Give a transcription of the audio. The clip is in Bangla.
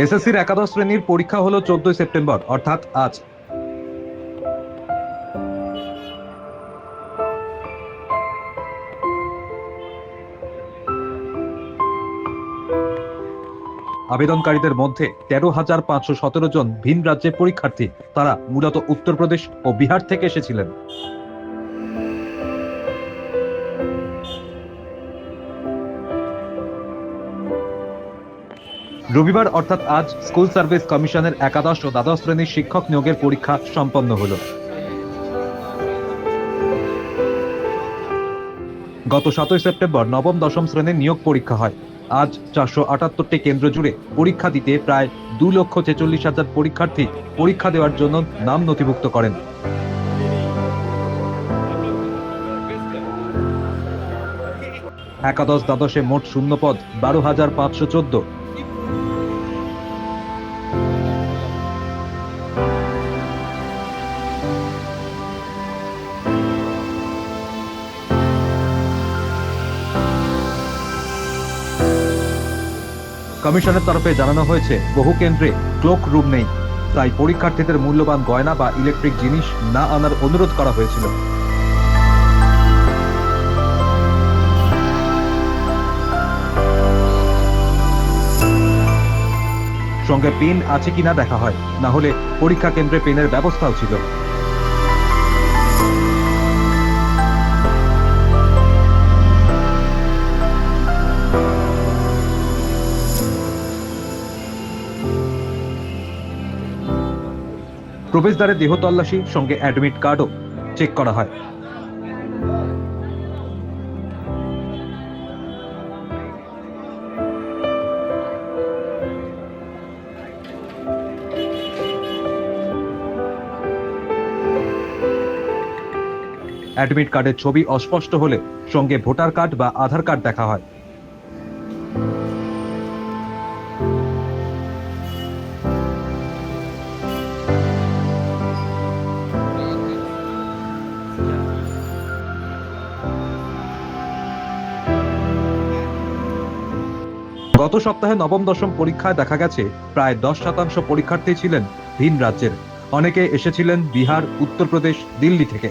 এসএসসির একাদশ শ্রেণীর পরীক্ষা হলো 14 সেপ্টেম্বর অর্থাৎ আজ। আবেদনকারীদের মধ্যে 13,517 জন ভিন রাজ্যের পরীক্ষার্থী। তারা মূলত উত্তরপ্রদেশ ও বিহার থেকে এসেছিলেন। রবিবার অর্থাৎ আজ স্কুল সার্ভিস কমিশনের একাদশ ও দ্বাদশ শ্রেণীর শিক্ষক নিয়োগের পরীক্ষা সম্পন্ন হলো। গত 7 সেপ্টেম্বর নবম দশম শ্রেণীর নিয়োগ পরীক্ষা হয়। আজ 478টি কেন্দ্র জুড়ে পরীক্ষা দিতে প্রায় 2,46,000 পরীক্ষার্থী পরীক্ষা দেওয়ার জন্য নাম নথিভুক্ত করেন। একাদশ দ্বাদশে মোট শূন্যপদ 12,514। কমিশনের তরফে জানানো হয়েছে, বহু কেন্দ্রে ক্লোক রুম নেই, তাই পরীক্ষার্থীদের মূল্যবান গয়না বা ইলেকট্রিক জিনিস না আনার অনুরোধ করা হয়েছিল। সঙ্গে পেন আছে কিনা দেখা হয়, না হলে পরীক্ষা কেন্দ্রে পেনের ব্যবস্থাও ছিল। প্রবেশদ্বারে দেহ তল্লাশি, সঙ্গে অ্যাডমিট কার্ডও চেক করা হয়। অ্যাডমিট কার্ডের ছবি অস্পষ্ট হলে সঙ্গে ভোটার কার্ড বা আধার কার্ড দেখা হয়। গত সপ্তাহে নবম দশম পরীক্ষায় দেখা গেছে প্রায় 10% পরীক্ষার্থী ছিলেন ভিন রাজ্যের। অনেকে এসেছিলেন বিহার, উত্তরপ্রদেশ, দিল্লি থেকে।